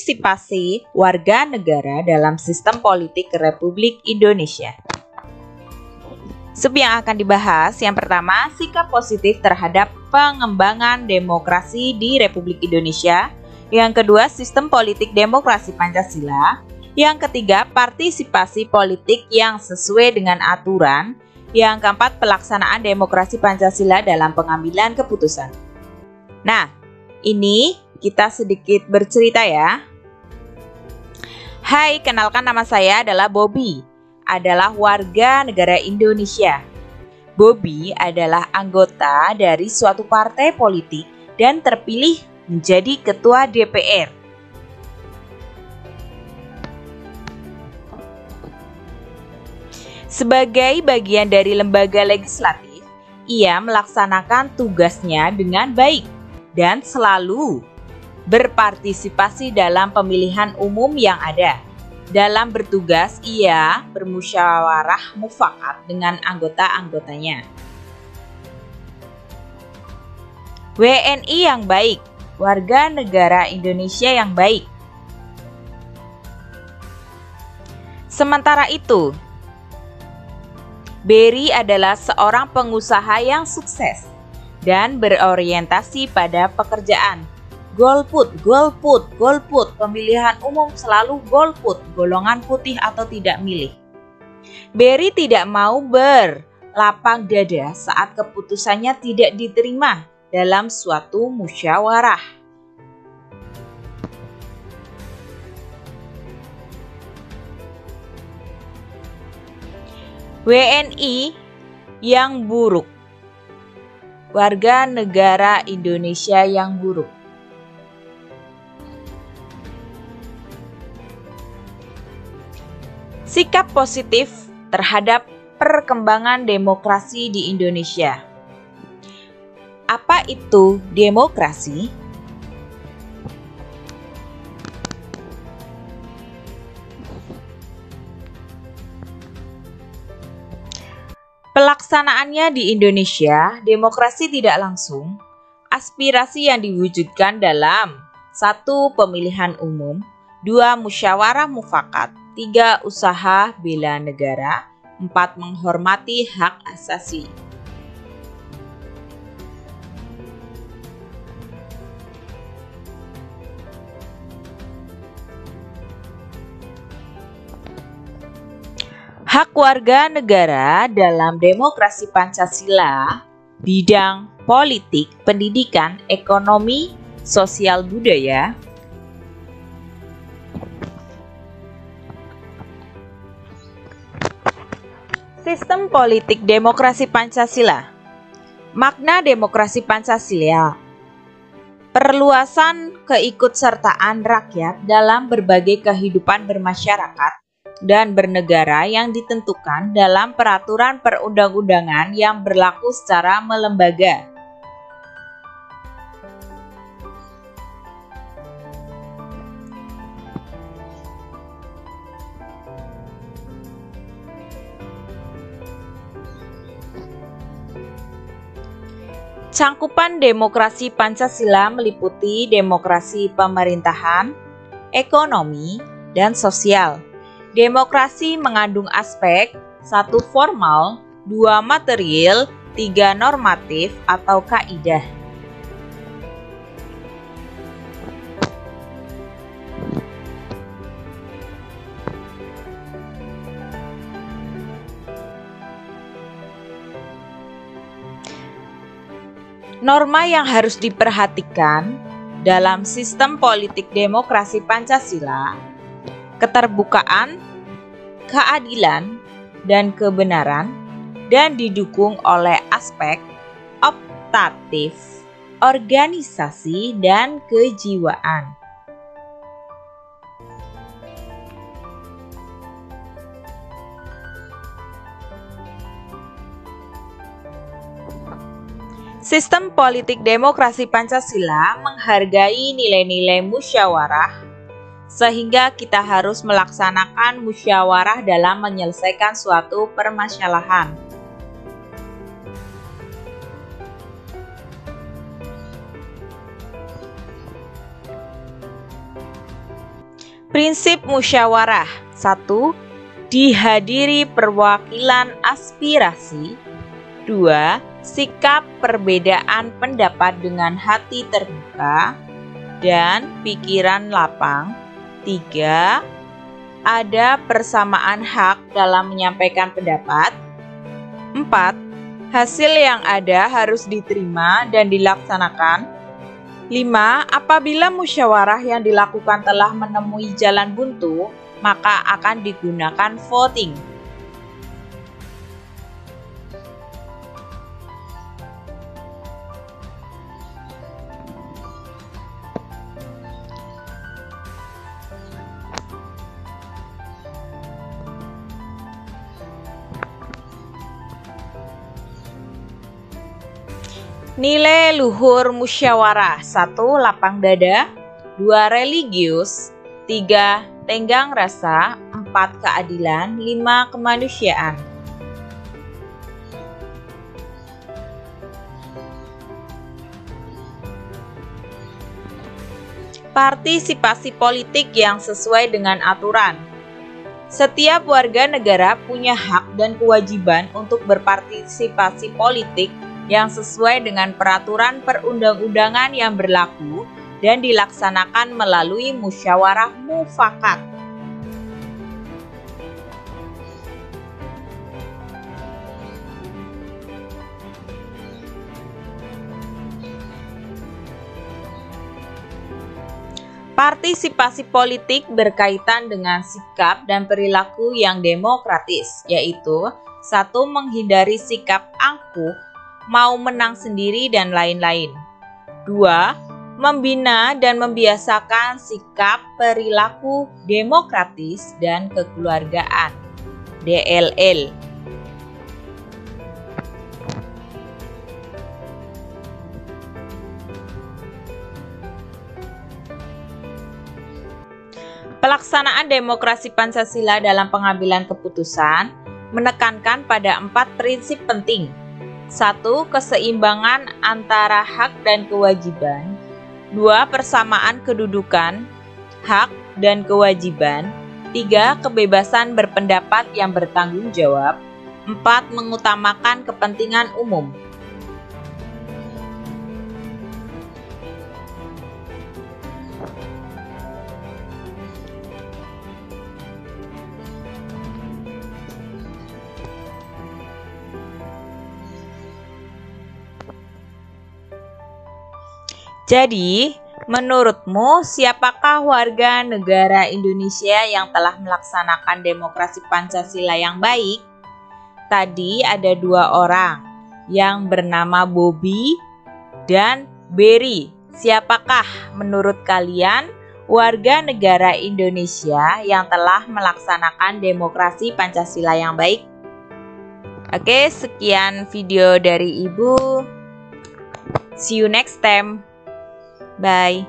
partisipasi warga negara dalam sistem politik Republik Indonesia. Sub yang akan dibahas, yang pertama, sikap positif terhadap pengembangan demokrasi di Republik Indonesia. Yang kedua, sistem politik demokrasi Pancasila. Yang ketiga, partisipasi politik yang sesuai dengan aturan. Yang keempat, pelaksanaan demokrasi Pancasila dalam pengambilan keputusan. Nah, ini kita sedikit bercerita ya. Hai, kenalkan nama saya adalah Bobby. Adalah warga negara Indonesia. Bobby adalah anggota dari suatu partai politik dan terpilih menjadi ketua DPR. Sebagai bagian dari lembaga legislatif, ia melaksanakan tugasnya dengan baik dan selalu berpartisipasi dalam pemilihan umum yang ada. Dalam bertugas, ia bermusyawarah mufakat dengan anggota-anggotanya. WNI yang baik, warga negara Indonesia yang baik. Sementara itu, Berry adalah seorang pengusaha yang sukses dan berorientasi pada pekerjaan. Golput, golput, golput, pemilihan umum selalu golput, golongan putih atau tidak milih. Berry tidak mau berlapang dada saat keputusannya tidak diterima dalam suatu musyawarah. WNI yang buruk, warga negara Indonesia yang buruk. Sikap positif terhadap perkembangan demokrasi di Indonesia. Apa itu demokrasi? Pelaksanaannya di Indonesia, demokrasi tidak langsung, aspirasi yang diwujudkan dalam 1. Pemilihan umum, 2. Musyawarah mufakat, 3. Usaha bela negara, 4. Menghormati hak asasi. Hak warga negara dalam demokrasi Pancasila, bidang politik, pendidikan, ekonomi, sosial budaya. Sistem politik demokrasi Pancasila. Makna demokrasi Pancasila. Perluasan keikutsertaan rakyat dalam berbagai kehidupan bermasyarakat dan bernegara yang ditentukan dalam peraturan perundang-undangan yang berlaku secara melembaga. Cangkupan demokrasi Pancasila meliputi demokrasi pemerintahan, ekonomi, dan sosial. Demokrasi mengandung aspek 1. Formal, 2. Material, 3. Normatif atau kaidah. Norma yang harus diperhatikan dalam sistem politik demokrasi Pancasila: keterbukaan, keadilan, dan kebenaran, dan didukung oleh aspek optatif, organisasi, dan kejiwaan. Sistem politik demokrasi Pancasila menghargai nilai-nilai musyawarah, sehingga kita harus melaksanakan musyawarah dalam menyelesaikan suatu permasalahan. Prinsip musyawarah. 1. Dihadiri perwakilan aspirasi. 2. Sikap perbedaan pendapat dengan hati terbuka dan pikiran lapang. 3. Ada persamaan hak dalam menyampaikan pendapat. 4. Hasil yang ada harus diterima dan dilaksanakan. 5. Apabila musyawarah yang dilakukan telah menemui jalan buntu, maka akan digunakan voting. Nilai luhur musyawarah. 1. Lapang dada. 2. Religius. 3. Tenggang rasa. 4. Keadilan. 5. Kemanusiaan. Partisipasi politik yang sesuai dengan aturan. Setiap warga negara punya hak dan kewajiban untuk berpartisipasi politik yang sesuai dengan peraturan perundang-undangan yang berlaku dan dilaksanakan melalui musyawarah mufakat. Partisipasi politik berkaitan dengan sikap dan perilaku yang demokratis, yaitu 1. Menghindari sikap angkuh, mau menang sendiri, dan lain-lain. 2. Membina dan membiasakan sikap perilaku demokratis dan kekeluargaan. DLL. Pelaksanaan demokrasi Pancasila dalam pengambilan keputusan menekankan pada 4 prinsip penting. 1. Keseimbangan antara hak dan kewajiban. 2. Persamaan kedudukan, hak, dan kewajiban. 3. Kebebasan berpendapat yang bertanggung jawab. 4. Mengutamakan kepentingan umum. Jadi, menurutmu siapakah warga negara Indonesia yang telah melaksanakan demokrasi Pancasila yang baik? Tadi ada 2 orang yang bernama Bobby dan Berry. Siapakah menurut kalian warga negara Indonesia yang telah melaksanakan demokrasi Pancasila yang baik? Oke, sekian video dari Ibu. See you next time. Bye.